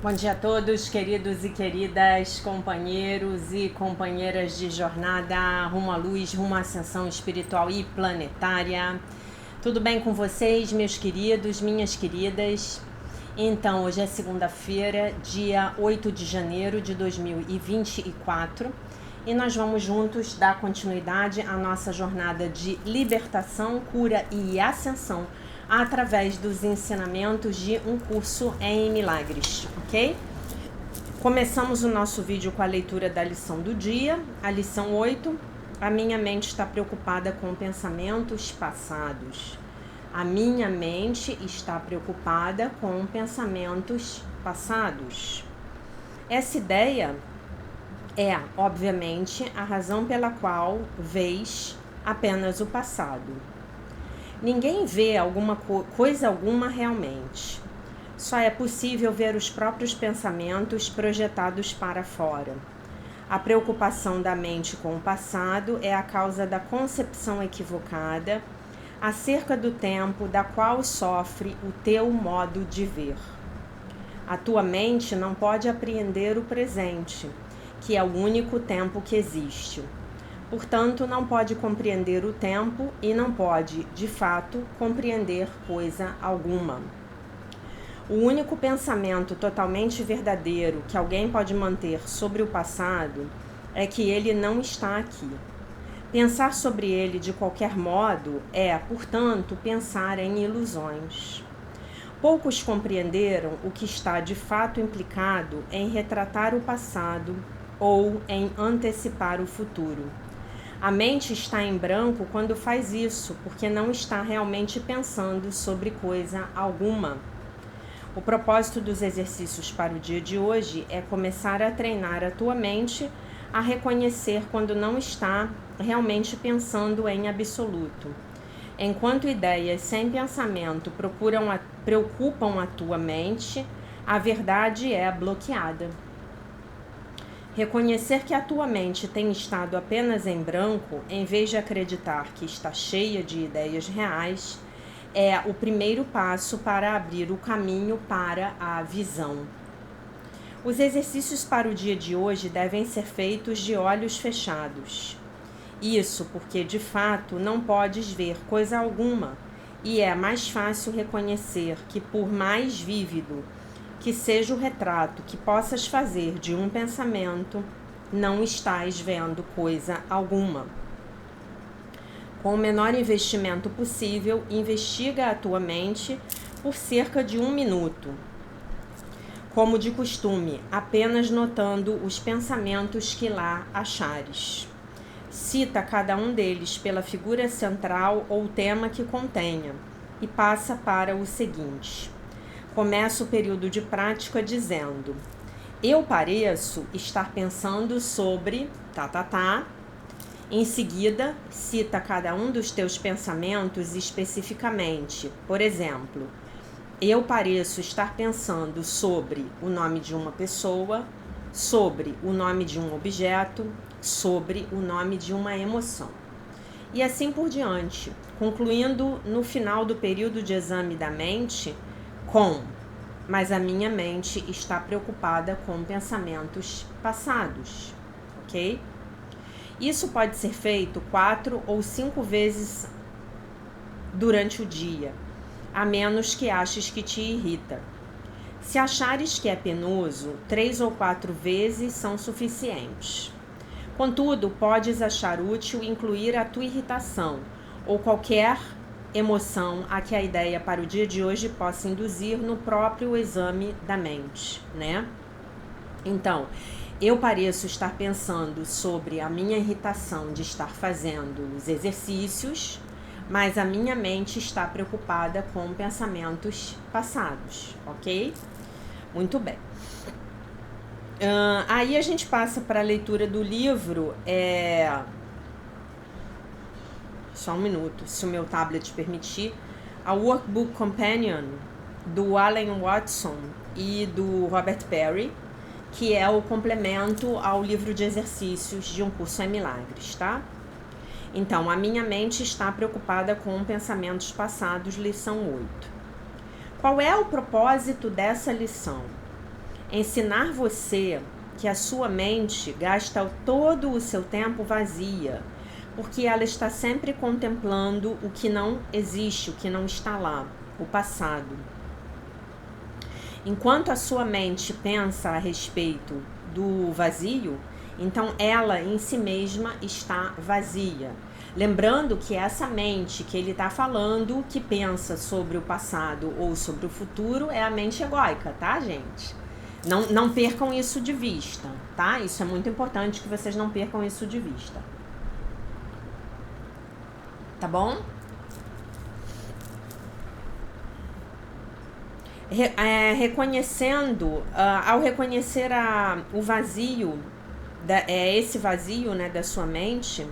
Bom dia a todos, queridos e queridas, companheiros e companheiras de jornada rumo à luz, rumo à ascensão espiritual e planetária. Tudo bem com vocês, meus queridos, minhas queridas? Então, hoje é segunda-feira, dia 8 de janeiro de 2024, e nós vamos juntos dar continuidade à nossa jornada de libertação, cura e ascensão através dos ensinamentos de um curso em milagres, ok? Começamos o nosso vídeo com a leitura da lição do dia, a lição 8. A minha mente está preocupada com pensamentos passados. A minha mente está preocupada com pensamentos passados. Essa ideia é, obviamente, a razão pela qual vês apenas o passado. Ninguém vê coisa alguma realmente. Só é possível ver os próprios pensamentos projetados para fora. A preocupação da mente com o passado é a causa da concepção equivocada acerca do tempo da qual sofre o teu modo de ver. A tua mente não pode apreender o presente, que é o único tempo que existe. Portanto, não pode compreender o tempo e não pode, de fato, compreender coisa alguma. O único pensamento totalmente verdadeiro que alguém pode manter sobre o passado é que ele não está aqui. Pensar sobre ele de qualquer modo é, portanto, pensar em ilusões. Poucos compreenderam o que está de fato implicado em retratar o passado ou em antecipar o futuro. A mente está em branco quando faz isso, porque não está realmente pensando sobre coisa alguma. O propósito dos exercícios para o dia de hoje é começar a treinar a tua mente a reconhecer quando não está realmente pensando em absoluto. Enquanto ideias sem pensamento preocupam a tua mente, a verdade é bloqueada. Reconhecer que a tua mente tem estado apenas em branco, em vez de acreditar que está cheia de ideias reais, é o primeiro passo para abrir o caminho para a visão. Os exercícios para o dia de hoje devem ser feitos de olhos fechados. Isso porque, de fato, não podes ver coisa alguma, e é mais fácil reconhecer que, por mais vívido que seja o retrato que possas fazer de um pensamento, não estás vendo coisa alguma. Com o menor investimento possível, investiga a tua mente por cerca de 1 minuto. Como de costume, apenas notando os pensamentos que lá achares. Cita cada um deles pela figura central ou tema que contenha e passa para o seguinte. Começa o período de prática dizendo: eu pareço estar pensando sobre Em seguida, cita cada um dos teus pensamentos especificamente. Por exemplo, eu pareço estar pensando sobre o nome de uma pessoa, sobre o nome de um objeto, sobre o nome de uma emoção. E assim por diante, concluindo no final do período de exame da mente mas a minha mente está preocupada com pensamentos passados, ok? Isso pode ser feito 4 ou 5 vezes durante o dia, a menos que aches que te irrita. Se achares que é penoso, 3 ou 4 vezes são suficientes. Contudo, podes achar útil incluir a tua irritação ou qualquer emoção a que a ideia para o dia de hoje possa induzir no próprio exame da mente, né? Então, eu pareço estar pensando sobre a minha irritação de estar fazendo os exercícios, mas a minha mente está preocupada com pensamentos passados, ok? Muito bem. Aí a gente passa para a leitura do livro, só um minuto, se o meu tablet permitir, a Workbook Companion, do Alan Watson e do Robert Perry, que é o complemento ao livro de exercícios de um curso em milagres, tá? Então, a minha mente está preocupada com pensamentos passados, lição 8. Qual é o propósito dessa lição? ensinar você que a sua mente gasta todo o seu tempo vazia, porque ela está sempre contemplando o que não existe, o que não está lá, o passado. Enquanto a sua mente pensa a respeito do vazio, então ela em si mesma está vazia. Lembrando que essa mente que ele está falando, que pensa sobre o passado ou sobre o futuro, é a mente egóica, tá, gente? Não percam isso de vista, tá? Isso é muito importante que vocês não percam isso de vista. Tá bom? Reconhecendo, ao reconhecer o vazio, esse vazio, né, da sua mente,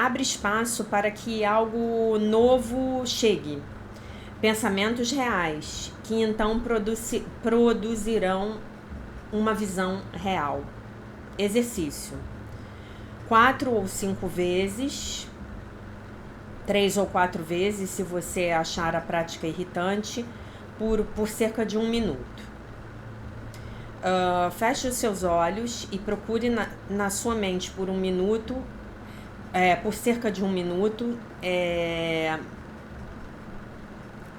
abre espaço para que algo novo chegue. Pensamentos reais, que então produzirão uma visão real. Exercício. 4 ou 5 vezes, 3 ou 4 vezes, se você achar a prática irritante, por cerca de 1 minuto. Feche os seus olhos e procure na sua mente por 1 minuto, por cerca de 1 minuto,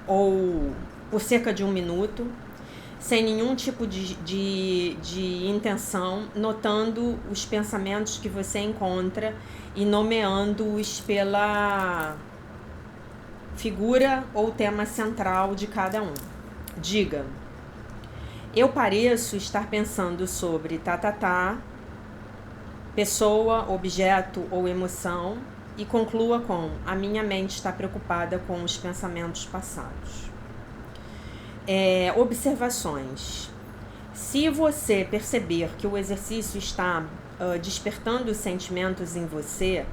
ou por cerca de 1 minuto, sem nenhum tipo de intenção, notando os pensamentos que você encontra e nomeando-os pela figura ou tema central de cada um. Diga: eu pareço estar pensando sobre pessoa, objeto ou emoção, e conclua com: a minha mente está preocupada com os pensamentos passados. Observações. Se você perceber que o exercício está despertando sentimentos em você,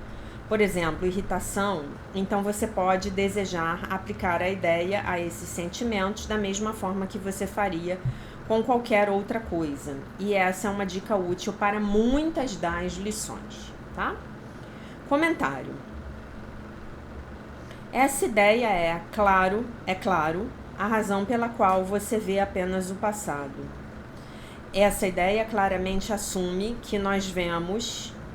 por exemplo, irritação, então você pode desejar aplicar a ideia a esses sentimentos da mesma forma que você faria com qualquer outra coisa. E essa é uma dica útil para muitas das lições, tá? Comentário. Essa ideia é claro, a razão pela qual você vê apenas o passado. Essa ideia claramente assume que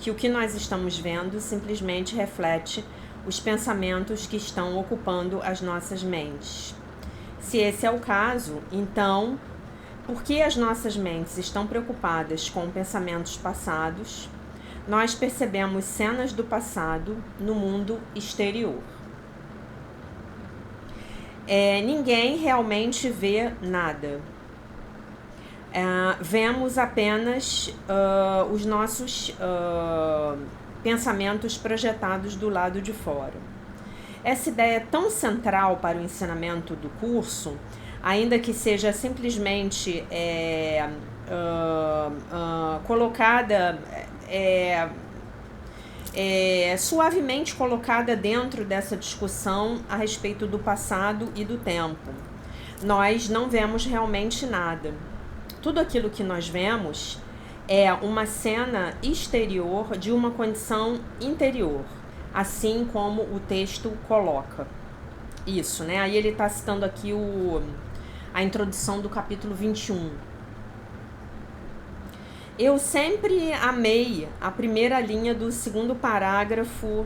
o que nós estamos vendo simplesmente reflete os pensamentos que estão ocupando as nossas mentes. Se esse é o caso, então, por que as nossas mentes estão preocupadas com pensamentos passados? Nós percebemos cenas do passado no mundo exterior. Ninguém realmente vê nada. Vemos apenas os nossos pensamentos projetados do lado de fora. Essa ideia é tão central para o ensinamento do curso, ainda que seja simplesmente colocada, suavemente colocada dentro dessa discussão a respeito do passado e do tempo. Nós não vemos realmente nada. Tudo aquilo que nós vemos é uma cena exterior de uma condição interior, assim como o texto coloca. Isso, né? Aí ele está citando aqui a introdução do capítulo 21. Eu sempre amei a primeira linha do segundo parágrafo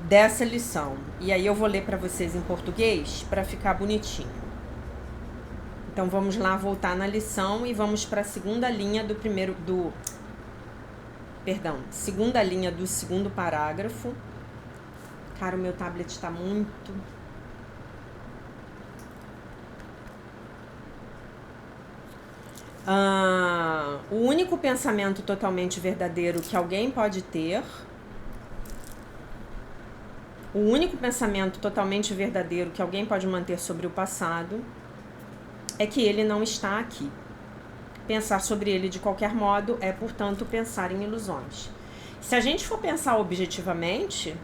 dessa lição. E aí eu vou ler para vocês em português para ficar bonitinho. Então vamos lá voltar na lição e vamos para a segunda linha segunda linha do segundo parágrafo. Cara, o meu tablet está muito... O único pensamento totalmente verdadeiro que alguém pode ter, o único pensamento totalmente verdadeiro que alguém pode manter sobre o passado é que ele não está aqui. Pensar sobre ele de qualquer modo é, portanto, pensar em ilusões. Se a gente for pensar objetivamente,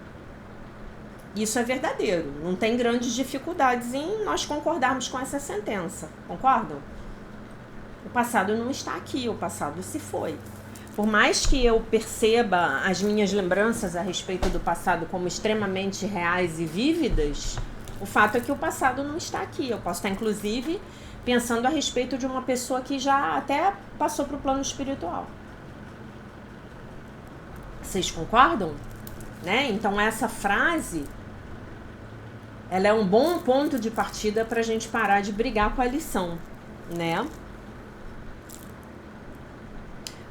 isso é verdadeiro. Não tem grandes dificuldades em nós concordarmos com essa sentença. Concordam? O passado não está aqui, o passado se foi. Por mais que eu perceba as minhas lembranças a respeito do passado como extremamente reais e vívidas, o fato é que o passado não está aqui. Eu posso estar, inclusive, pensando a respeito de uma pessoa que já até passou para o plano espiritual. Vocês concordam? Né? Então essa frase, ela é um bom ponto de partida para a gente parar de brigar com a lição, né?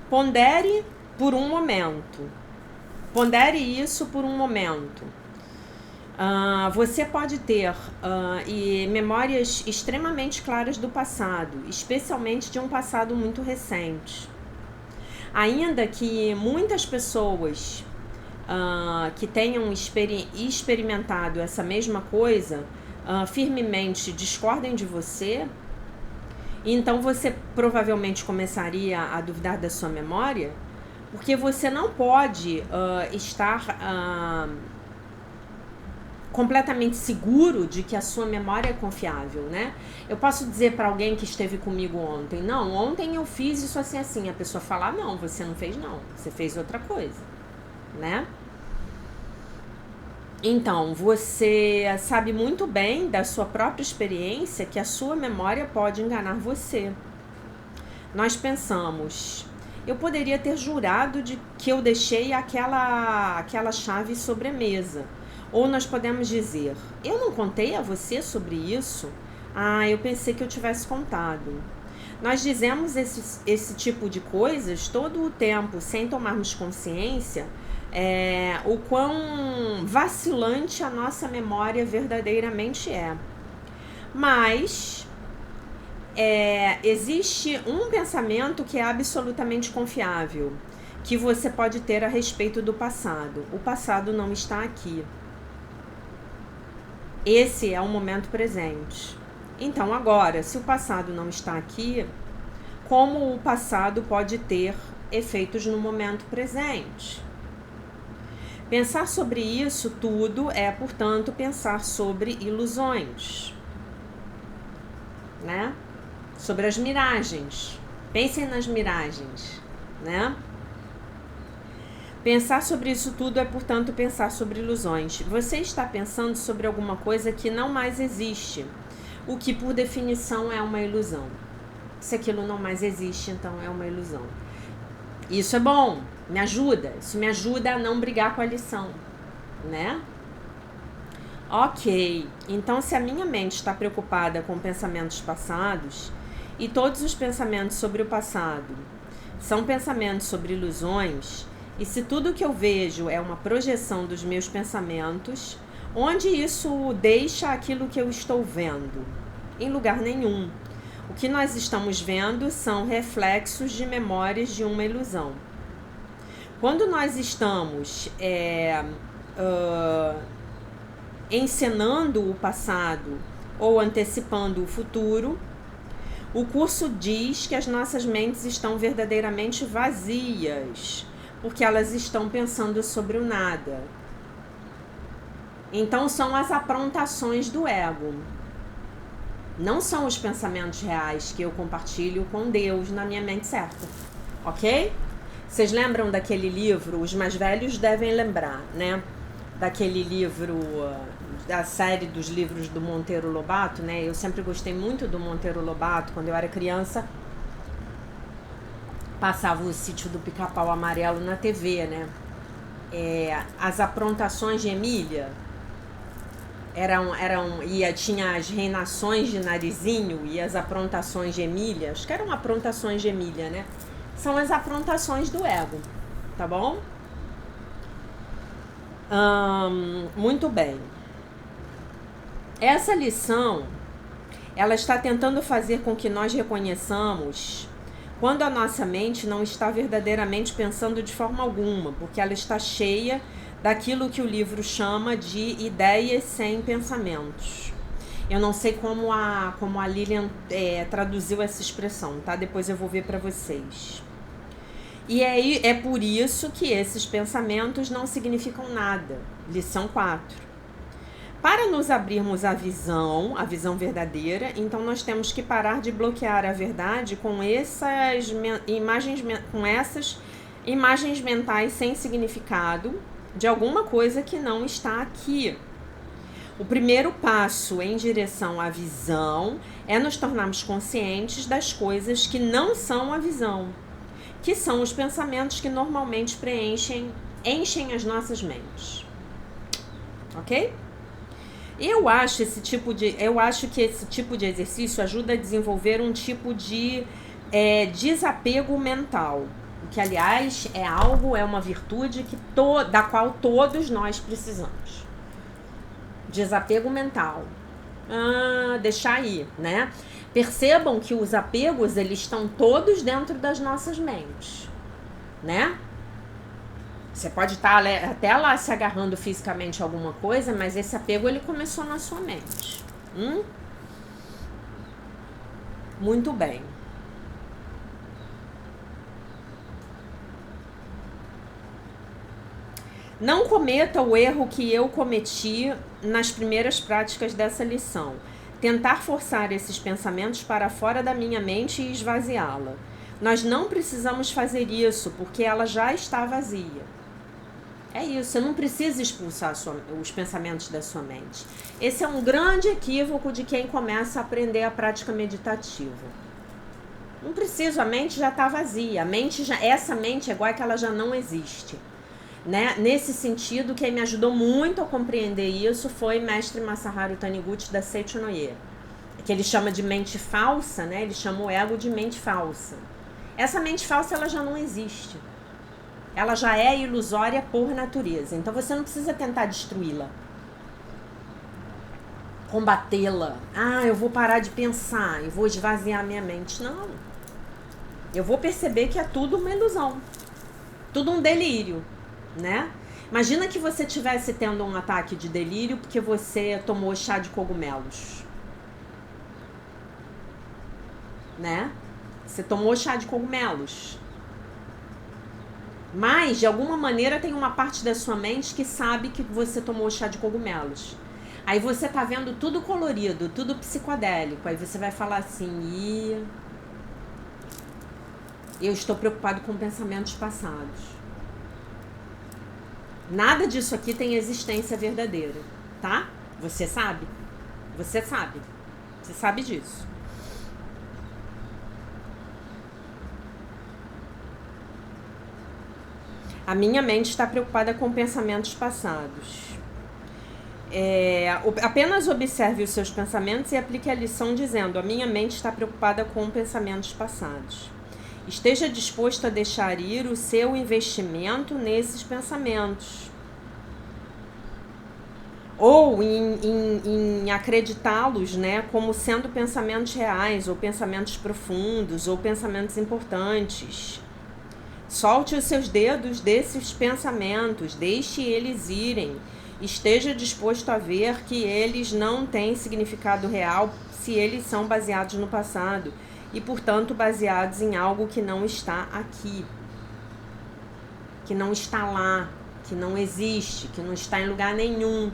Pondere por um momento. Pondere isso por um momento. Você pode ter memórias extremamente claras do passado, especialmente de um passado muito recente. Ainda que muitas pessoas que tenham experimentado essa mesma coisa firmemente discordem de você, então você provavelmente começaria a duvidar da sua memória, porque você não pode estar completamente seguro de que a sua memória é confiável, né? Eu posso dizer para alguém que esteve comigo ontem, não, ontem eu fiz isso assim, assim. A pessoa falar, não, você não fez não, você fez outra coisa, né? Então, você sabe muito bem da sua própria experiência que a sua memória pode enganar você. Nós pensamos, eu poderia ter jurado de que eu deixei aquela chave sobre a mesa. Ou nós podemos dizer, eu não contei a você sobre isso? Eu pensei que eu tivesse contado. Nós dizemos esse tipo de coisas todo o tempo, sem tomarmos consciência o quão vacilante a nossa memória verdadeiramente é. Mas existe um pensamento que é absolutamente confiável, que você pode ter a respeito do passado. O passado não está aqui. Esse é o momento presente. Então, agora, se o passado não está aqui, como o passado pode ter efeitos no momento presente? Pensar sobre isso tudo é, portanto, pensar sobre ilusões, né? Sobre as miragens. Pensem nas miragens, né? Pensar sobre isso tudo é, portanto, pensar sobre ilusões. Você está pensando sobre alguma coisa que não mais existe, o que, por definição, é uma ilusão. Se aquilo não mais existe, então é uma ilusão. Isso é bom, me ajuda. Isso me ajuda a não brigar com a lição, né? Ok, então se a minha mente está preocupada com pensamentos passados, e todos os pensamentos sobre o passado são pensamentos sobre ilusões, e se tudo que eu vejo é uma projeção dos meus pensamentos, onde isso deixa aquilo que eu estou vendo? Em lugar nenhum. O que nós estamos vendo são reflexos de memórias de uma ilusão. Quando nós estamos encenando o passado ou antecipando o futuro, o curso diz que as nossas mentes estão verdadeiramente vazias, porque elas estão pensando sobre o nada. Então são as aprontações do ego. Não são os pensamentos reais que eu compartilho com Deus na minha mente certa. Ok? Vocês lembram daquele livro? Os mais velhos devem lembrar, né? Daquele livro, da série dos livros do Monteiro Lobato, né? Eu sempre gostei muito do Monteiro Lobato. Quando eu era criança, passava o Sítio do Pica-Pau Amarelo na TV, né? As aprontações de Emília tinha as reinações de Narizinho e as aprontações de Emília. Acho que eram aprontações de Emília, né? São as aprontações do ego, tá bom? Muito bem. Essa lição, ela está tentando fazer com que nós reconheçamos quando a nossa mente não está verdadeiramente pensando de forma alguma, porque ela está cheia daquilo que o livro chama de ideias sem pensamentos. Eu não sei como a Lilian traduziu essa expressão, tá? Depois eu vou ver para vocês. E é por isso que esses pensamentos não significam nada. Lição 4. Para nos abrirmos à visão verdadeira, então nós temos que parar de bloquear a verdade com essas imagens mentais sem significado de alguma coisa que não está aqui. O primeiro passo em direção à visão é nos tornarmos conscientes das coisas que não são a visão, que são os pensamentos que normalmente enchem as nossas mentes. Ok? Eu acho que esse tipo de exercício ajuda a desenvolver um tipo de desapego mental, que aliás é uma virtude da qual todos nós precisamos. Desapego mental. Deixar aí, né? Percebam que os apegos, eles estão todos dentro das nossas mentes, né? Você pode estar até lá se agarrando fisicamente a alguma coisa, mas esse apego, ele começou na sua mente. Muito bem. Não cometa o erro que eu cometi nas primeiras práticas dessa lição. Tentar forçar esses pensamentos para fora da minha mente e esvaziá-la. Nós não precisamos fazer isso, porque ela já está vazia. É isso, você não precisa expulsar os pensamentos da sua mente. Esse é um grande equívoco de quem começa a aprender a prática meditativa. Não preciso, a mente já está vazia. Essa mente é igual que ela já não existe. Né? Nesse sentido, quem me ajudou muito a compreender isso foi mestre Masaharu Taniguchi da Seichonoye, que ele chama de mente falsa, né? Ele chama o ego de mente falsa. Essa mente falsa, ela já não existe. Ela já é ilusória por natureza. Então você não precisa tentar destruí-la, combatê-la. Eu vou parar de pensar, eu vou esvaziar minha mente. Não. Eu vou perceber que é tudo uma ilusão, tudo um delírio. Né? Imagina que você estivesse tendo um ataque de delírio porque você tomou chá de cogumelos, né? Você tomou chá de cogumelos, mas de alguma maneira tem uma parte da sua mente que sabe que você tomou chá de cogumelos. Aí você tá vendo tudo colorido, tudo psicodélico. Aí você vai falar assim: eu estou preocupado com pensamentos passados. Nada disso aqui tem existência verdadeira, tá? Você sabe? Você sabe. Você sabe disso. A minha mente está preocupada com pensamentos passados. Apenas observe os seus pensamentos e aplique a lição dizendo: a minha mente está preocupada com pensamentos passados. Esteja disposto a deixar ir o seu investimento nesses pensamentos. Ou em acreditá-los, né, como sendo pensamentos reais, ou pensamentos profundos, ou pensamentos importantes. Solte os seus dedos desses pensamentos, deixe eles irem. Esteja disposto a ver que eles não têm significado real se eles são baseados no passado. E, portanto, baseados em algo que não está aqui, que não está lá, que não existe, que não está em lugar nenhum.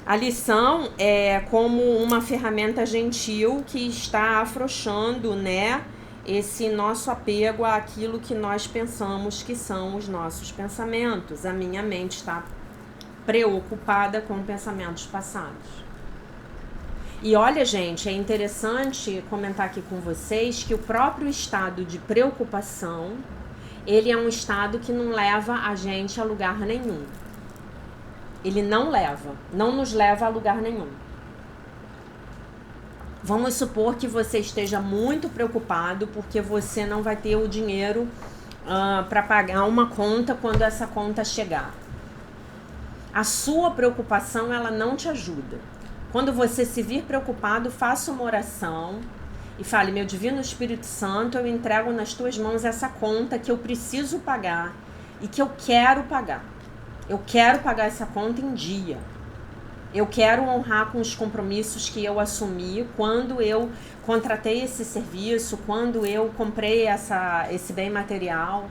A lição é como uma ferramenta gentil que está afrouxando, né, esse nosso apego àquilo que nós pensamos que são os nossos pensamentos. A minha mente está preocupada com pensamentos passados. E olha, gente, é interessante comentar aqui com vocês que o próprio estado de preocupação, ele é um estado que não leva a gente a lugar nenhum. Ele não nos leva a lugar nenhum. Vamos supor que você esteja muito preocupado porque você não vai ter o dinheiro para pagar uma conta quando essa conta chegar. A sua preocupação, ela não te ajuda. Quando você se vir preocupado, faça uma oração e fale: meu Divino Espírito Santo, eu entrego nas tuas mãos essa conta que eu preciso pagar e que eu quero pagar. Eu quero pagar essa conta em dia. Eu quero honrar com os compromissos que eu assumi quando eu contratei esse serviço, quando eu comprei esse bem material.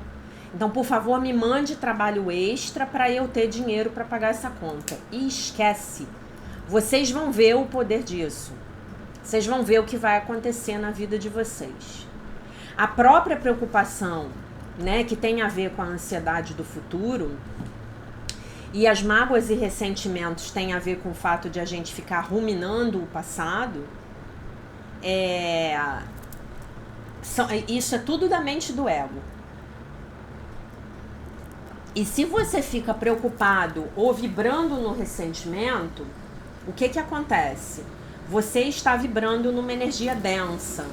Então, por favor, me mande trabalho extra para eu ter dinheiro para pagar essa conta. E esquece. Vocês vão ver o poder disso. Vocês vão ver o que vai acontecer na vida de vocês. A própria preocupação, né, que tem a ver com a ansiedade do futuro, E as mágoas e ressentimentos têm a ver com o fato de a gente ficar ruminando o passado. Isso é tudo da mente do ego. E se você fica preocupado ou vibrando no ressentimento, o que acontece? Você está vibrando numa energia densa.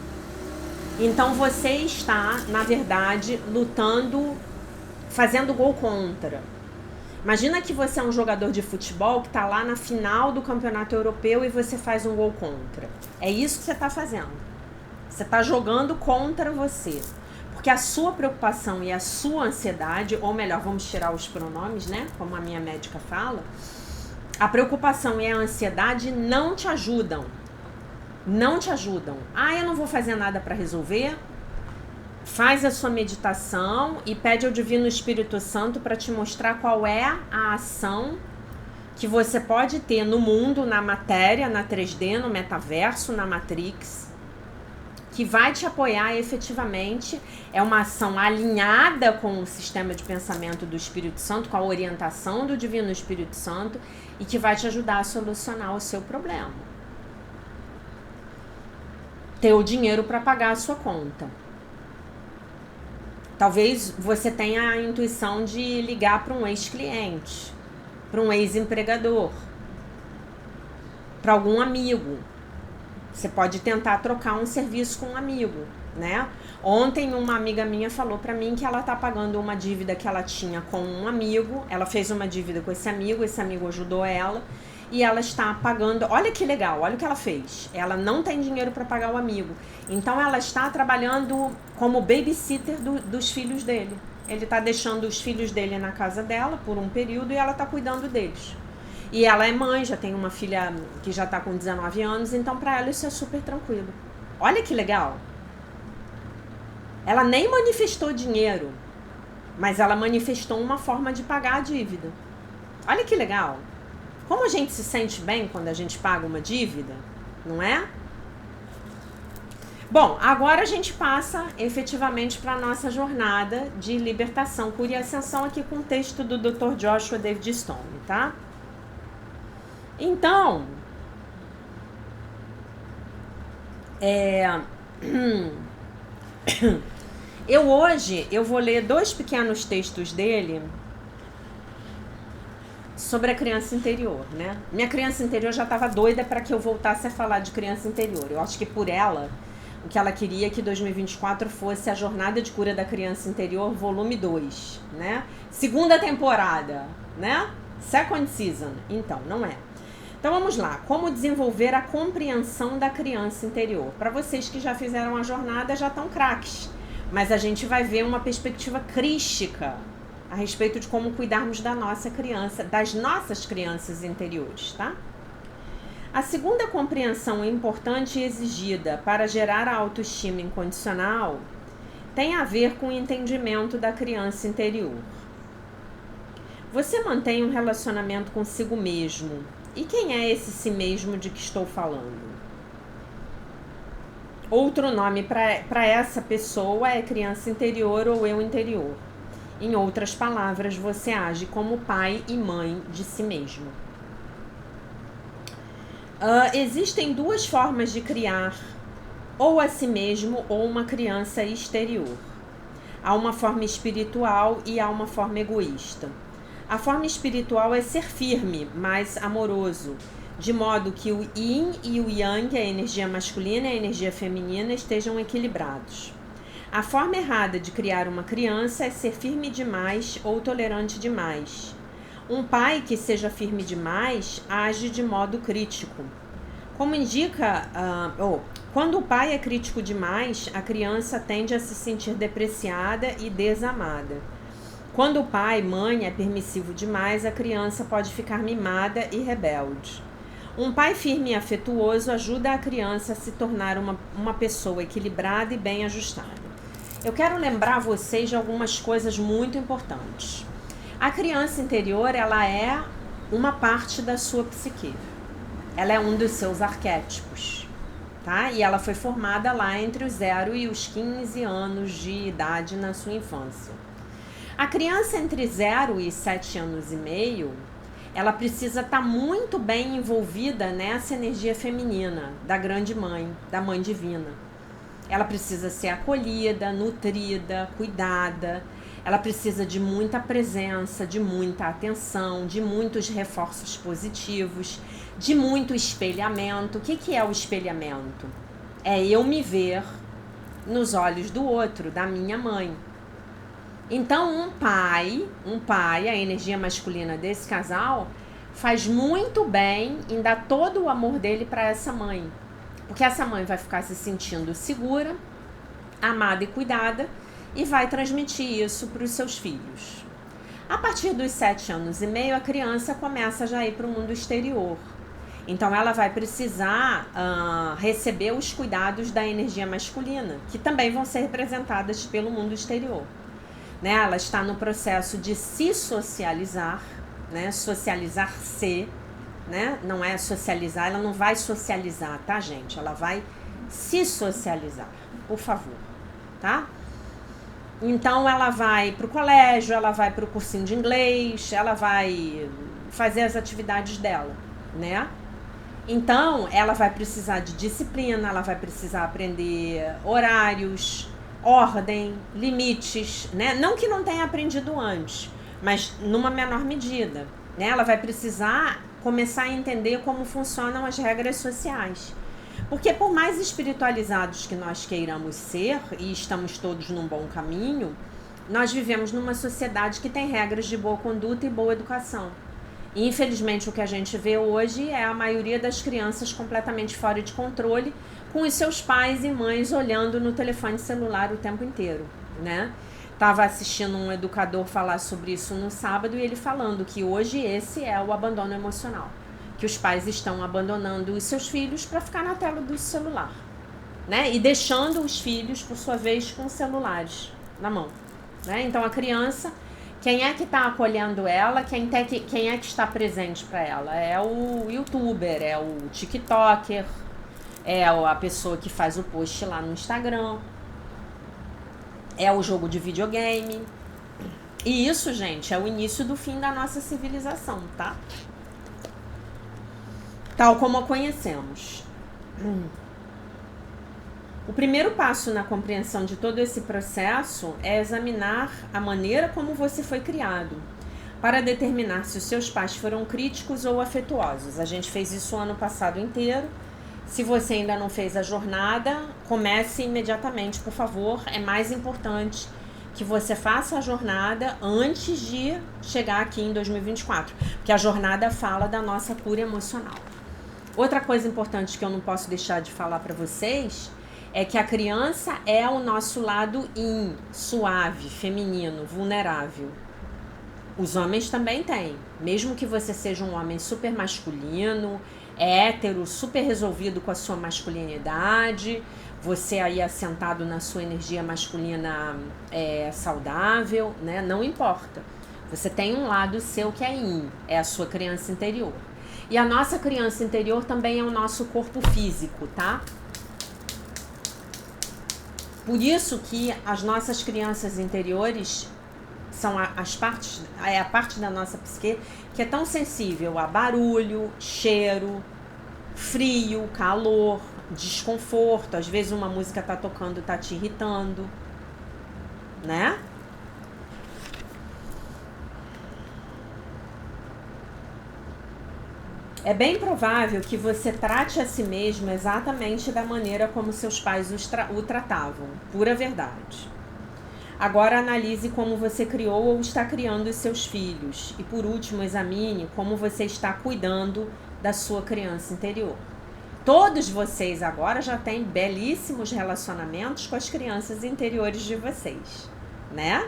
Então você está, na verdade, lutando, fazendo gol contra. Imagina que você é um jogador de futebol que está lá na final do campeonato europeu e você faz um gol contra. É isso que você está fazendo. Você está jogando contra você. Porque a sua preocupação e a sua ansiedade, ou melhor, vamos tirar os pronomes, né? Como a minha médica fala. A preocupação e a ansiedade não te ajudam. Não te ajudam. Eu não vou fazer nada para resolver. Faz a sua meditação e pede ao Divino Espírito Santo para te mostrar qual é a ação que você pode ter no mundo, na matéria, na 3D, no metaverso, na Matrix, que vai te apoiar efetivamente. É uma ação alinhada com o sistema de pensamento do Espírito Santo, com a orientação do Divino Espírito Santo, e que vai te ajudar a solucionar o seu problema. Ter o dinheiro para pagar a sua conta. Talvez você tenha a intuição de ligar para um ex-cliente, para um ex-empregador, para algum amigo. Você pode tentar trocar um serviço com um amigo, né? Ontem uma amiga minha falou para mim que ela tá pagando uma dívida que ela tinha com um amigo. Ela fez uma dívida com esse amigo ajudou ela. E ela está pagando, olha que legal, olha o que ela fez. Ela não tem dinheiro para pagar o amigo. Então ela está trabalhando como babysitter dos filhos dele. Ele está deixando os filhos dele na casa dela por um período e ela está cuidando deles. E ela é mãe, já tem uma filha que já está com 19 anos, então para ela isso é super tranquilo. Olha que legal. Ela nem manifestou dinheiro, mas ela manifestou uma forma de pagar a dívida. Olha que legal. Como a gente se sente bem quando a gente paga uma dívida, não é? Bom, agora a gente passa efetivamente para a nossa jornada de libertação, cura e ascensão aqui com o texto do Dr. Joshua David Stone, tá? Então, eu vou ler 2 pequenos textos dele sobre a criança interior, né? Minha criança interior já estava doida para que eu voltasse a falar de criança interior. Eu acho que por ela, o que ela queria é que 2024 fosse a Jornada de Cura da Criança Interior, volume 2, né? 2ª temporada, né? Second season. Então, não é. Então, vamos lá. Como desenvolver a compreensão da criança interior? Para vocês que já fizeram a jornada, já estão craques. Mas a gente vai ver uma perspectiva crística a respeito de como cuidarmos da nossa criança, das nossas crianças interiores, tá? A segunda compreensão importante e exigida para gerar a autoestima incondicional tem a ver com o entendimento da criança interior. Você mantém um relacionamento consigo mesmo. E quem é esse si mesmo de que estou falando? Outro nome para essa pessoa é criança interior ou eu interior. Em outras palavras, você age como pai e mãe de si mesmo. Existem 2 formas de criar ou a si mesmo ou uma criança exterior. Há uma forma espiritual e há uma forma egoísta. A forma espiritual é ser firme, mas amoroso, de modo que o yin e o yang, a energia masculina e a energia feminina, estejam equilibrados. A forma errada de criar uma criança é ser firme demais ou tolerante demais. Um pai que seja firme demais age de modo crítico. Como indica, quando o pai é crítico demais, a criança tende a se sentir depreciada e desamada. Quando o pai, mãe, é permissivo demais, a criança pode ficar mimada e rebelde. Um pai firme e afetuoso ajuda a criança a se tornar uma pessoa equilibrada e bem ajustada. Eu quero lembrar vocês de algumas coisas muito importantes. A criança interior, ela é uma parte da sua psique. Ela é um dos seus arquétipos, tá? E ela foi formada lá entre os 0 e os 15 anos de idade na sua infância. A criança entre 0 e 7 anos e meio, ela precisa estar muito bem envolvida nessa energia feminina da grande mãe, da mãe divina. Ela precisa ser acolhida, nutrida, cuidada. Ela precisa de muita presença, de muita atenção, de muitos reforços positivos, de muito espelhamento. O que é o espelhamento? É eu me ver nos olhos do outro, da minha mãe. Então, um pai, a energia masculina desse casal, faz muito bem em dar todo o amor dele para essa mãe. Porque essa mãe vai ficar se sentindo segura, amada e cuidada e vai transmitir isso para os seus filhos. A partir dos 7 anos e meio, a criança começa já a ir para o mundo exterior. Então, ela vai precisar receber os cuidados da energia masculina, que também vão ser representadas pelo mundo exterior. Né? Ela está no processo de se socializar, né? Socializar-se, né? Não é socializar, ela não vai socializar, tá, gente? Ela vai se socializar, por favor, tá? Então, ela vai para o colégio, ela vai para o cursinho de inglês, ela vai fazer as atividades dela, né? Então, ela vai precisar de disciplina, ela vai precisar aprender horários, ordem, limites, né? Não que não tenha aprendido antes, mas numa menor medida, né? Ela vai precisar começar a entender como funcionam as regras sociais. Porque por mais espiritualizados que nós queiramos ser, e estamos todos num bom caminho, nós vivemos numa sociedade que tem regras de boa conduta e boa educação. E, infelizmente, o que a gente vê hoje é a maioria das crianças completamente fora de controle, com os seus pais e mães olhando no telefone celular o tempo inteiro, né? Estava assistindo um educador falar sobre isso no sábado e ele falando que hoje esse é o abandono emocional, que os pais estão abandonando os seus filhos para ficar na tela do celular, né? E deixando os filhos, por sua vez, com celulares na mão, né? Então, a criança, quem é que está acolhendo ela, quem é que está presente para ela? É o youtuber, é o tiktoker, é a pessoa que faz o post lá no Instagram, é o jogo de videogame. E isso, gente, é o início do fim da nossa civilização, tá? Tal como a conhecemos. O primeiro passo na compreensão de todo esse processo é examinar a maneira como você foi criado, para determinar se os seus pais foram críticos ou afetuosos. A gente fez isso o ano passado inteiro. Se você ainda não fez a jornada, comece imediatamente, por favor. É mais importante que você faça a jornada antes de chegar aqui em 2024, porque a jornada fala da nossa cura emocional. Outra coisa importante que eu não posso deixar de falar para vocês é que a criança é o nosso lado yin, suave, feminino, vulnerável. Os homens também têm. Mesmo que você seja um homem super masculino, hétero, super resolvido com a sua masculinidade, você aí assentado na sua energia masculina saudável, né? Não importa. Você tem um lado seu que é yin, é a sua criança interior. E a nossa criança interior também é o nosso corpo físico, tá? Por isso que as nossas crianças interiores são a parte da nossa psique que é tão sensível a barulho, cheiro, frio, calor, desconforto. Às vezes uma música tá tocando, tá te irritando, né? É bem provável que você trate a si mesmo exatamente da maneira como seus pais o tratavam, pura verdade. Agora analise como você criou ou está criando os seus filhos. E por último, examine como você está cuidando da sua criança interior. Todos vocês agora já têm belíssimos relacionamentos com as crianças interiores de vocês, né?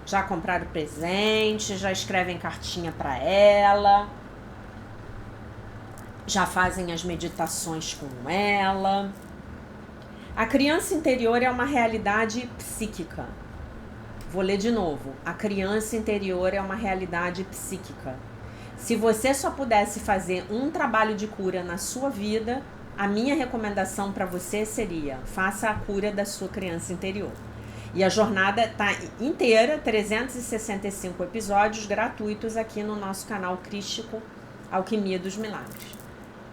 Já compraram presente, já escrevem cartinha para ela, já fazem as meditações com ela. A criança interior é uma realidade psíquica. Vou ler de novo. A criança interior é uma realidade psíquica. Se você só pudesse fazer um trabalho de cura na sua vida, a minha recomendação para você seria: faça a cura da sua criança interior. E a jornada está inteira, 365 episódios gratuitos aqui no nosso canal Crístico Alquimia dos Milagres,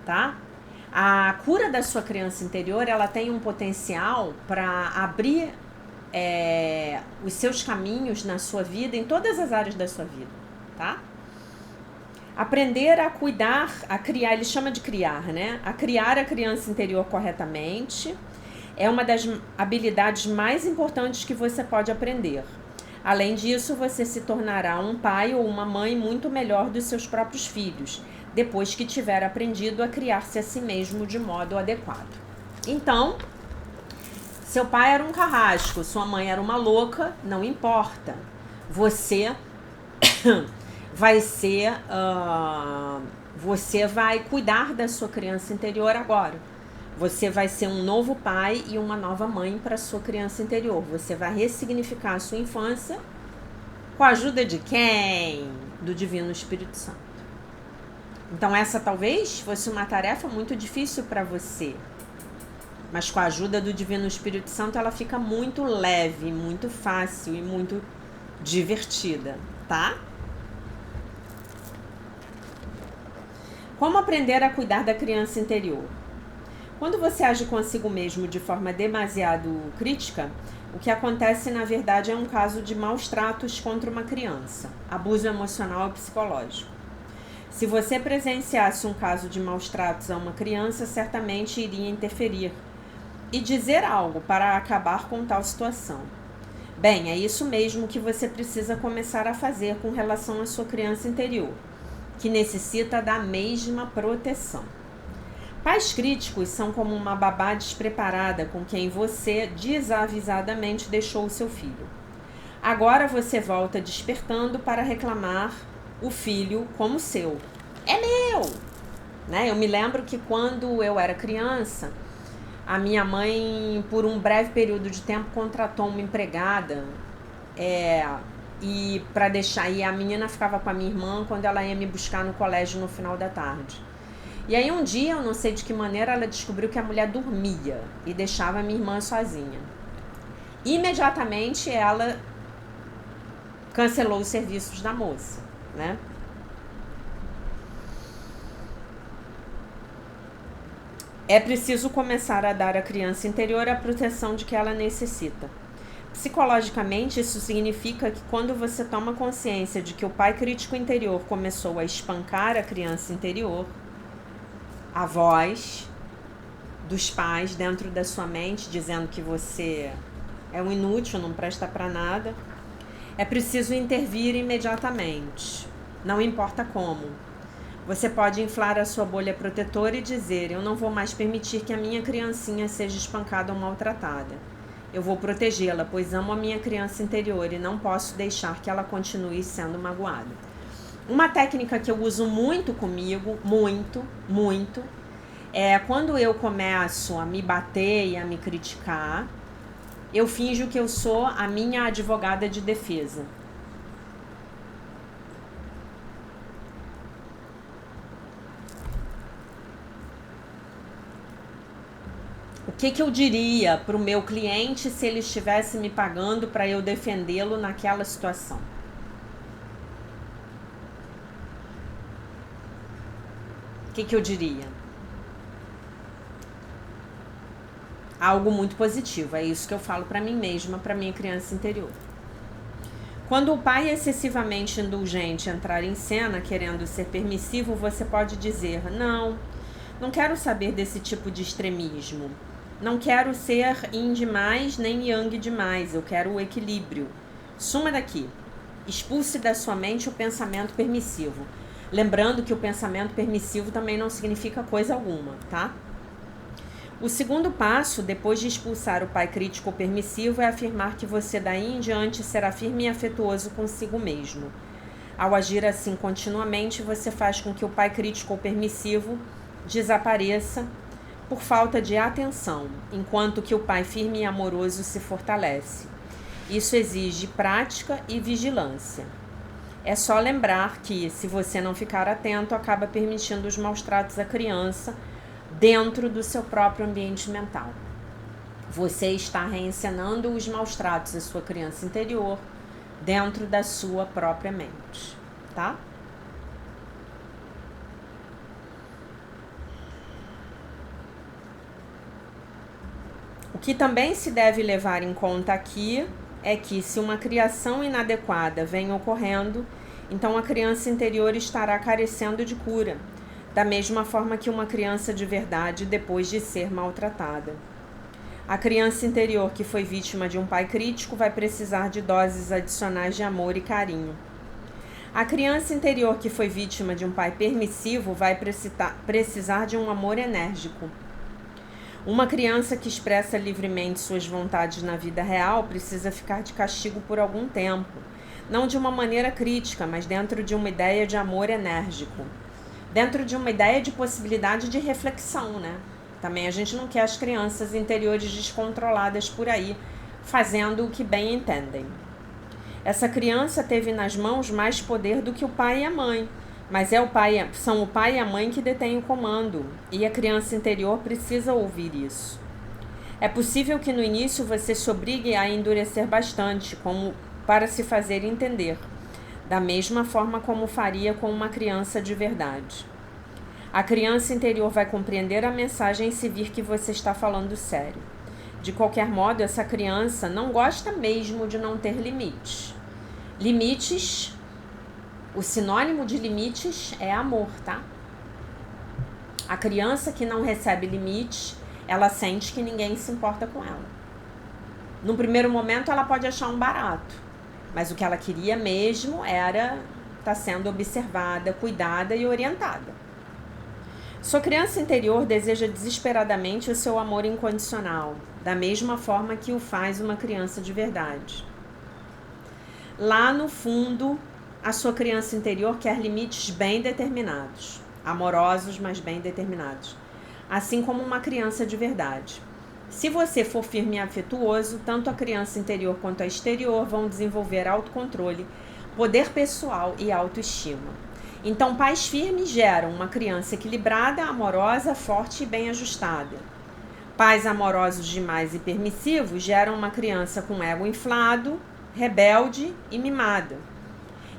tá? A cura da sua criança interior, ela tem um potencial para abrir os seus caminhos na sua vida, em todas as áreas da sua vida, tá? Aprender a cuidar, a criar, ele chama de criar, né? A criar a criança interior corretamente é uma das habilidades mais importantes que você pode aprender. Além disso, você se tornará um pai ou uma mãe muito melhor dos seus próprios filhos, depois que tiver aprendido a criar-se a si mesmo de modo adequado. Então, seu pai era um carrasco, sua mãe era uma louca, não importa. Você você vai cuidar da sua criança interior agora. Você vai ser um novo pai e uma nova mãe para sua criança interior. Você vai ressignificar a sua infância com a ajuda de quem? Do Divino Espírito Santo. Então essa talvez fosse uma tarefa muito difícil para você. Mas com a ajuda do Divino Espírito Santo ela fica muito leve, muito fácil e muito divertida, tá? Como aprender a cuidar da criança interior? Quando você age consigo mesmo de forma demasiado crítica, o que acontece na verdade é um caso de maus tratos contra uma criança, abuso emocional e psicológico. Se você presenciasse um caso de maus tratos a uma criança, certamente iria interferir e dizer algo para acabar com tal situação. Bem, é isso mesmo que você precisa começar a fazer com relação à sua criança interior, que necessita da mesma proteção. Pais críticos são como uma babá despreparada com quem você desavisadamente deixou o seu filho. Agora você volta despertando para reclamar o filho como seu. É meu! Né? Eu me lembro que quando eu era criança, a minha mãe, por um breve período de tempo, contratou uma empregada e para deixar, e a menina ficava com a minha irmã quando ela ia me buscar no colégio no final da tarde. E aí um dia, eu não sei de que maneira, ela descobriu que a mulher dormia e deixava a minha irmã sozinha. Imediatamente ela cancelou os serviços da moça, né? É preciso começar a dar à criança interior a proteção de que ela necessita. Psicologicamente, isso significa que quando você toma consciência de que o pai crítico interior começou a espancar a criança interior, a voz dos pais dentro da sua mente dizendo que você é um inútil, não presta para nada, é preciso intervir imediatamente, não importa como. Você pode inflar a sua bolha protetora e dizer: eu não vou mais permitir que a minha criancinha seja espancada ou maltratada. Eu vou protegê-la, pois amo a minha criança interior e não posso deixar que ela continue sendo magoada. Uma técnica que eu uso muito comigo, muito, é quando eu começo a me bater e a me criticar, eu finjo que eu sou a minha advogada de defesa. O que eu diria para o meu cliente se ele estivesse me pagando para eu defendê-lo naquela situação? O que eu diria? Algo muito positivo, é isso que eu falo para mim mesma, para minha criança interior. Quando o pai excessivamente indulgente entrar em cena, querendo ser permissivo, você pode dizer: não quero saber desse tipo de extremismo. Não quero ser yin demais nem yang demais, eu quero o equilíbrio. Suma daqui. Expulse da sua mente o pensamento permissivo. Lembrando que o pensamento permissivo também não significa coisa alguma, tá? O segundo passo, depois de expulsar o pai crítico ou permissivo, é afirmar que você daí em diante será firme e afetuoso consigo mesmo. Ao agir assim continuamente, você faz com que o pai crítico ou permissivo desapareça por falta de atenção, enquanto que o pai firme e amoroso se fortalece. Isso exige prática e vigilância. É só lembrar que, se você não ficar atento, acaba permitindo os maus tratos à criança dentro do seu próprio ambiente mental. Você está reencenando os maus tratos da sua criança interior dentro da sua própria mente, tá? O que também se deve levar em conta aqui é que se uma criação inadequada vem ocorrendo, então a criança interior estará carecendo de cura, da mesma forma que uma criança de verdade depois de ser maltratada. A criança interior que foi vítima de um pai crítico vai precisar de doses adicionais de amor e carinho. A criança interior que foi vítima de um pai permissivo vai precisar de um amor enérgico. Uma criança que expressa livremente suas vontades na vida real precisa ficar de castigo por algum tempo, não de uma maneira crítica, mas dentro de uma ideia de amor enérgico, dentro de uma ideia de possibilidade de reflexão, né? Também a gente não quer as crianças interiores descontroladas por aí, fazendo o que bem entendem. Essa criança teve nas mãos mais poder do que o pai e a mãe, mas são o pai e a mãe que detêm o comando, e a criança interior precisa ouvir isso. É possível que no início você se obrigue a endurecer bastante, como para se fazer entender, da mesma forma como faria com uma criança de verdade. A criança interior vai compreender a mensagem se vir que você está falando sério. De qualquer modo, essa criança não gosta mesmo de não ter limites. Limites, o sinônimo de limites é amor, tá? A criança que não recebe limites, ela sente que ninguém se importa com ela. No primeiro momento, ela pode achar um barato, mas o que ela queria mesmo era estar sendo observada, cuidada e orientada. Sua criança interior deseja desesperadamente o seu amor incondicional, da mesma forma que o faz uma criança de verdade. Lá no fundo, a sua criança interior quer limites bem determinados, amorosos, mas bem determinados, assim como uma criança de verdade. Se você for firme e afetuoso, tanto a criança interior quanto a exterior vão desenvolver autocontrole, poder pessoal e autoestima. Então, pais firmes geram uma criança equilibrada, amorosa, forte e bem ajustada. Pais amorosos demais e permissivos geram uma criança com ego inflado, rebelde e mimada.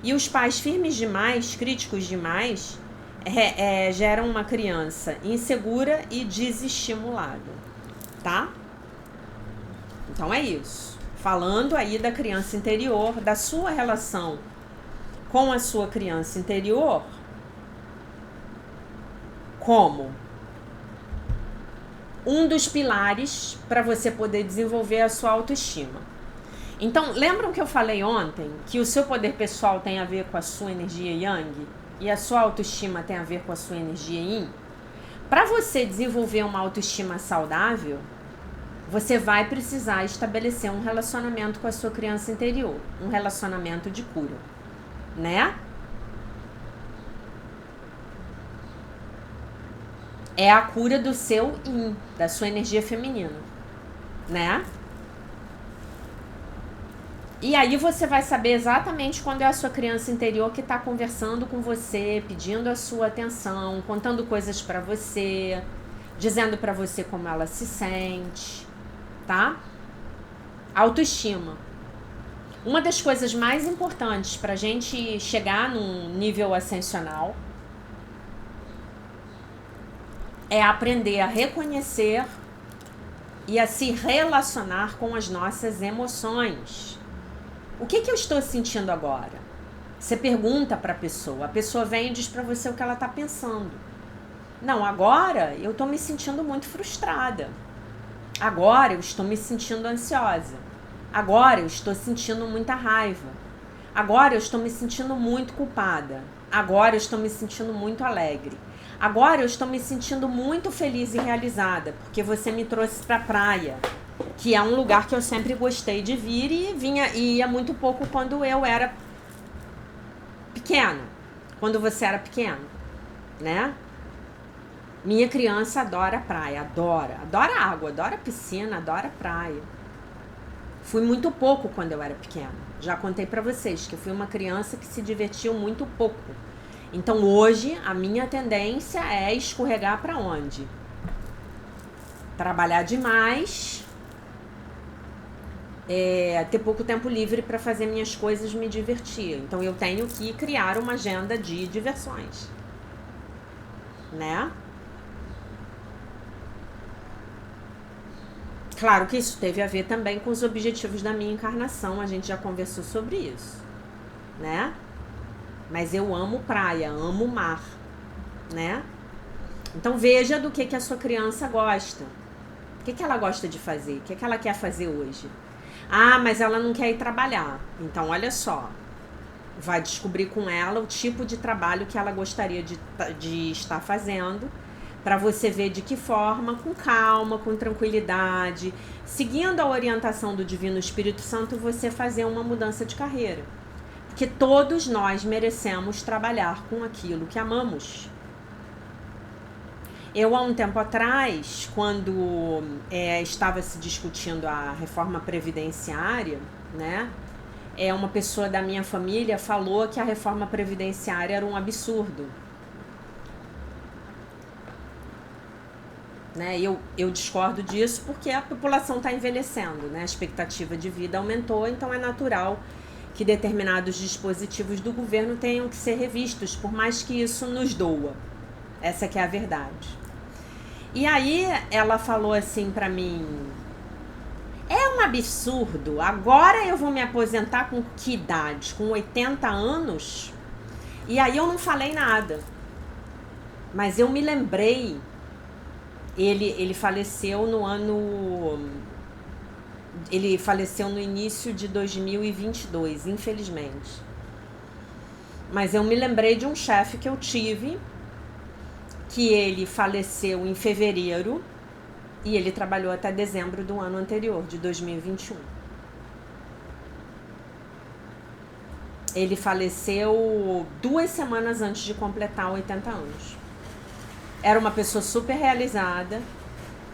E os pais firmes demais, críticos demais, geram uma criança insegura e desestimulada, tá? Então é isso. Falando aí da criança interior, da sua relação com a sua criança interior, como um dos pilares para você poder desenvolver a sua autoestima. Então, lembram que eu falei ontem que o seu poder pessoal tem a ver com a sua energia Yang e a sua autoestima tem a ver com a sua energia Yin? Para você desenvolver uma autoestima saudável, você vai precisar estabelecer um relacionamento com a sua criança interior, um relacionamento de cura, né? É a cura do seu Yin, da sua energia feminina, né? E aí você vai saber exatamente quando é a sua criança interior que está conversando com você, pedindo a sua atenção, contando coisas para você, dizendo para você como ela se sente, tá? Autoestima. Uma das coisas mais importantes para a gente chegar num nível ascensional é aprender a reconhecer e a se relacionar com as nossas emoções. O que eu estou sentindo agora? Você pergunta para a pessoa vem e diz para você o que ela está pensando. Não, agora eu estou me sentindo muito frustrada. Agora eu estou me sentindo ansiosa. Agora eu estou sentindo muita raiva. Agora eu estou me sentindo muito culpada. Agora eu estou me sentindo muito alegre. Agora eu estou me sentindo muito feliz e realizada, porque você me trouxe para a praia, que é um lugar que eu sempre gostei de vir e ia muito pouco quando eu era pequeno, quando você era pequeno, né? Minha criança adora praia, adora água, adora piscina, adora praia. Fui muito pouco quando eu era pequena. Já contei para vocês que eu fui uma criança que se divertiu muito pouco. Então hoje a minha tendência é escorregar para onde? Trabalhar demais ter pouco tempo livre para fazer minhas coisas, me divertir. Então eu tenho que criar uma agenda de diversões, né? Claro que isso teve a ver também com os objetivos da minha encarnação, a gente já conversou sobre isso, né? Mas eu amo praia, amo mar, né? Então veja do que a sua criança gosta. O que ela gosta de fazer? O que ela quer fazer hoje? Ah, mas ela não quer ir trabalhar. Então olha só, vai descobrir com ela o tipo de trabalho que ela gostaria de estar fazendo, para você ver de que forma, com calma, com tranquilidade, seguindo a orientação do Divino Espírito Santo, você fazer uma mudança de carreira. Porque todos nós merecemos trabalhar com aquilo que amamos. Eu, há um tempo atrás, quando estava se discutindo a reforma previdenciária, né, uma pessoa da minha família falou que a reforma previdenciária era um absurdo. Né? Eu discordo disso porque a população está envelhecendo, né? A expectativa de vida aumentou, então é natural que determinados dispositivos do governo tenham que ser revistos, por mais que isso nos doa. Essa que é a verdade. E aí ela falou assim para mim: é um absurdo, agora eu vou me aposentar com que idade? Com 80 anos? E aí eu não falei nada, mas eu me lembrei. Ele faleceu no ano... Ele faleceu no início de 2022, infelizmente. Mas eu me lembrei de um chefe que eu tive, que ele faleceu em fevereiro, e ele trabalhou até dezembro do ano anterior, de 2021. Ele faleceu 2 semanas antes de completar 80 anos. Era uma pessoa super realizada,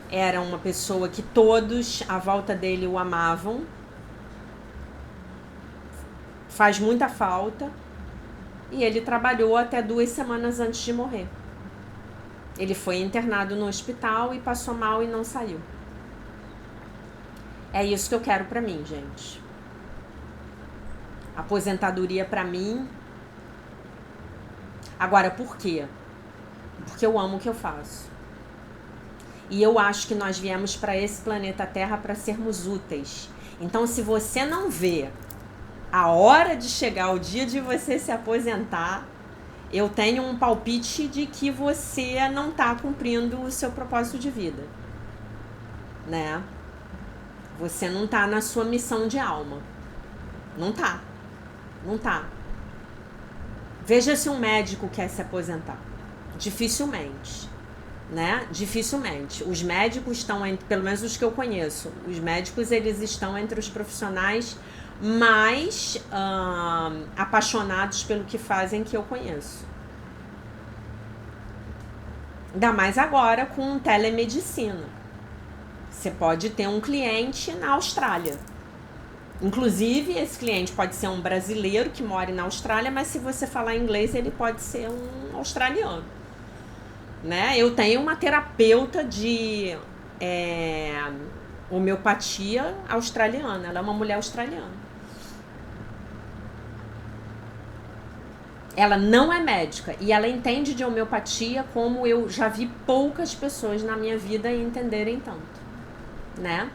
era uma pessoa que todos à volta dele o amavam, faz muita falta, e ele trabalhou até 2 semanas antes de morrer. Ele foi internado no hospital e passou mal e não saiu. É isso que eu quero pra mim, gente. Aposentadoria pra mim. Agora, por quê? Porque eu amo o que eu faço. E eu acho que nós viemos para esse planeta Terra para sermos úteis. Então, se você não vê a hora de chegar o dia de você se aposentar, eu tenho um palpite de que você não está cumprindo o seu propósito de vida, né? Você não está na sua missão de alma. Não tá. Não tá. Veja se um médico quer se aposentar. Dificilmente, né? Dificilmente. Os médicos estão, pelo menos os que eu conheço, os médicos, eles estão entre os profissionais mais apaixonados pelo que fazem que eu conheço. Ainda mais agora com telemedicina. Você pode ter um cliente na Austrália. Inclusive, esse cliente pode ser um brasileiro que mora na Austrália, mas se você falar inglês, ele pode ser um australiano. Né? Eu tenho uma terapeuta de homeopatia australiana. Ela é uma mulher australiana. Ela não é médica e ela entende de homeopatia como eu já vi poucas pessoas na minha vida entenderem tanto, né?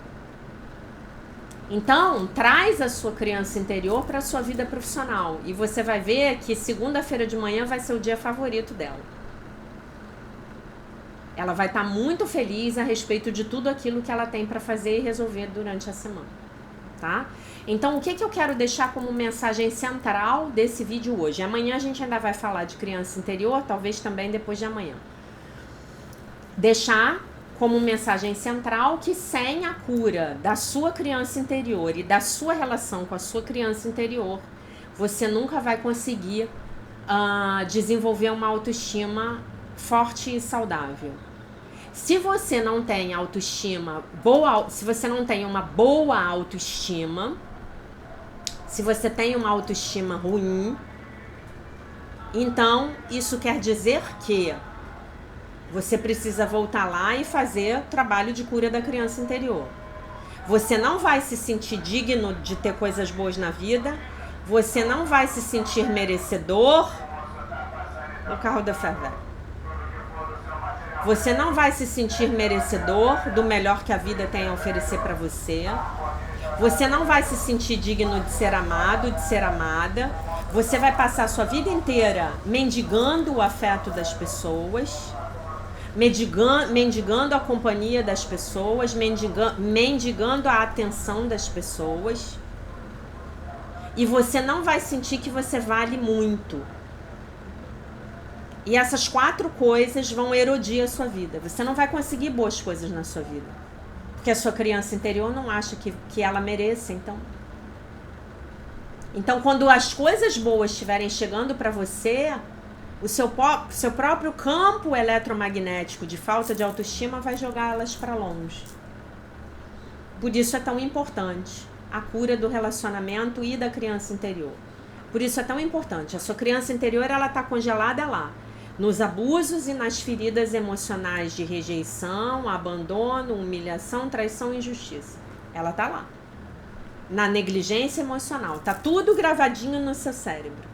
Então, traz a sua criança interior para a sua vida profissional e você vai ver que segunda-feira de manhã vai ser o dia favorito dela. Ela vai estar muito feliz a respeito de tudo aquilo que ela tem para fazer e resolver durante a semana, tá? Então, o que eu quero deixar como mensagem central desse vídeo hoje? Amanhã a gente ainda vai falar de criança interior, talvez também depois de amanhã. Deixar como mensagem central que sem a cura da sua criança interior e da sua relação com a sua criança interior, você nunca vai conseguir desenvolver uma autoestima forte e saudável. Se você não tem autoestima boa, se você não tem uma boa autoestima, se você tem uma autoestima ruim, então isso quer dizer que você precisa voltar lá e fazer o trabalho de cura da criança interior. Você não vai se sentir digno de ter coisas boas na vida. Você não vai se sentir merecedor. O carro da favela. Você não vai se sentir merecedor do melhor que a vida tem a oferecer para você. Você não vai se sentir digno de ser amado, de ser amada. Você vai passar a sua vida inteira mendigando o afeto das pessoas, mendigando a companhia das pessoas, mendigando a atenção das pessoas. E você não vai sentir que você vale muito. E essas 4 coisas vão erodir a sua vida. Você não vai conseguir boas coisas na sua vida. Porque a sua criança interior não acha que ela mereça, Então, quando as coisas boas estiverem chegando para você, o seu próprio campo eletromagnético de falta de autoestima vai jogar elas para longe. Por isso é tão importante a cura do relacionamento e da criança interior. Por isso é tão importante. A sua criança interior, ela está congelada lá, nos abusos e nas feridas emocionais de rejeição, abandono, humilhação, traição e injustiça. Ela está lá. Na negligência emocional. Tá tudo gravadinho no seu cérebro.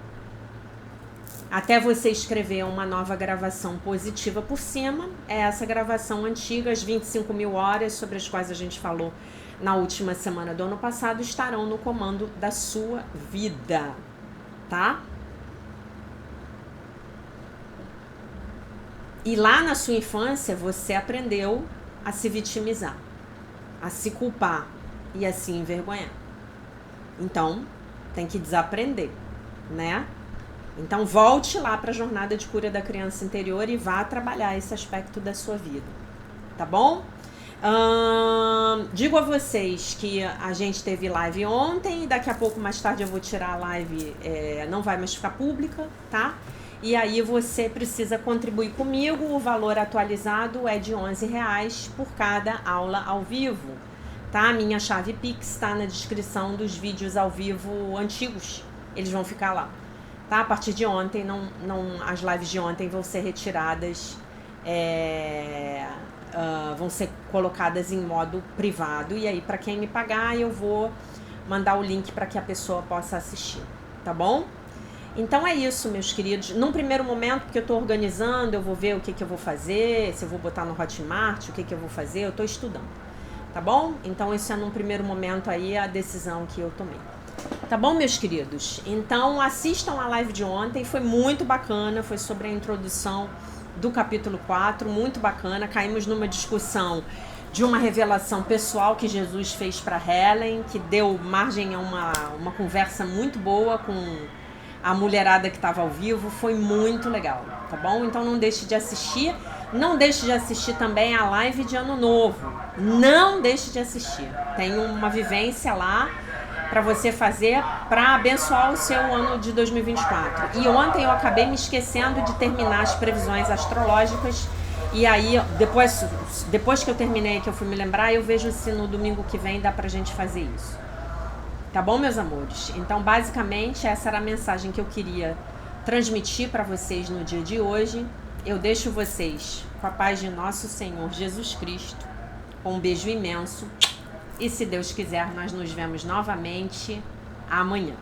Até você escrever uma nova gravação positiva por cima, é essa gravação antiga, as 25.000 horas sobre as quais a gente falou na última semana do ano passado, estarão no comando da sua vida, tá? E lá na sua infância, você aprendeu a se vitimizar, a se culpar e a se envergonhar. Então, tem que desaprender, né? Então, volte lá para a jornada de cura da criança interior e vá trabalhar esse aspecto da sua vida, tá bom? Digo a vocês que a gente teve live ontem e daqui a pouco, mais tarde, eu vou tirar a live, não vai mais ficar pública, tá? E aí você precisa contribuir comigo, o valor atualizado é de R$11 por cada aula ao vivo. Tá? Minha chave Pix está na descrição dos vídeos ao vivo antigos. Eles vão ficar lá. Tá? A partir de ontem, as lives de ontem vão ser retiradas, vão ser colocadas em modo privado. E aí, para quem me pagar, eu vou mandar o link para que a pessoa possa assistir. Tá bom? Então é isso, meus queridos. Num primeiro momento, porque eu estou organizando, eu vou ver o que eu vou fazer, se eu vou botar no Hotmart, o que eu vou fazer, eu estou estudando. Tá bom? Então, isso é num primeiro momento aí a decisão que eu tomei. Tá bom, meus queridos? Então, assistam a live de ontem, foi muito bacana, foi sobre a introdução do capítulo 4, muito bacana. Caímos numa discussão de uma revelação pessoal que Jesus fez para Helen, que deu margem a uma conversa muito boa com a mulherada que estava ao vivo, foi muito legal, tá bom? Então, não deixe de assistir. Não deixe de assistir também a live de Ano Novo. Não deixe de assistir. Tem uma vivência lá para você fazer para abençoar o seu ano de 2024. E ontem eu acabei me esquecendo de terminar as previsões astrológicas. E aí, depois que eu terminei, que eu fui me lembrar, eu vejo se no domingo que vem dá pra gente fazer isso. Tá bom, meus amores? Então, basicamente, essa era a mensagem que eu queria transmitir para vocês no dia de hoje. Eu deixo vocês com a paz de nosso Senhor Jesus Cristo, com um beijo imenso. E se Deus quiser, nós nos vemos novamente amanhã.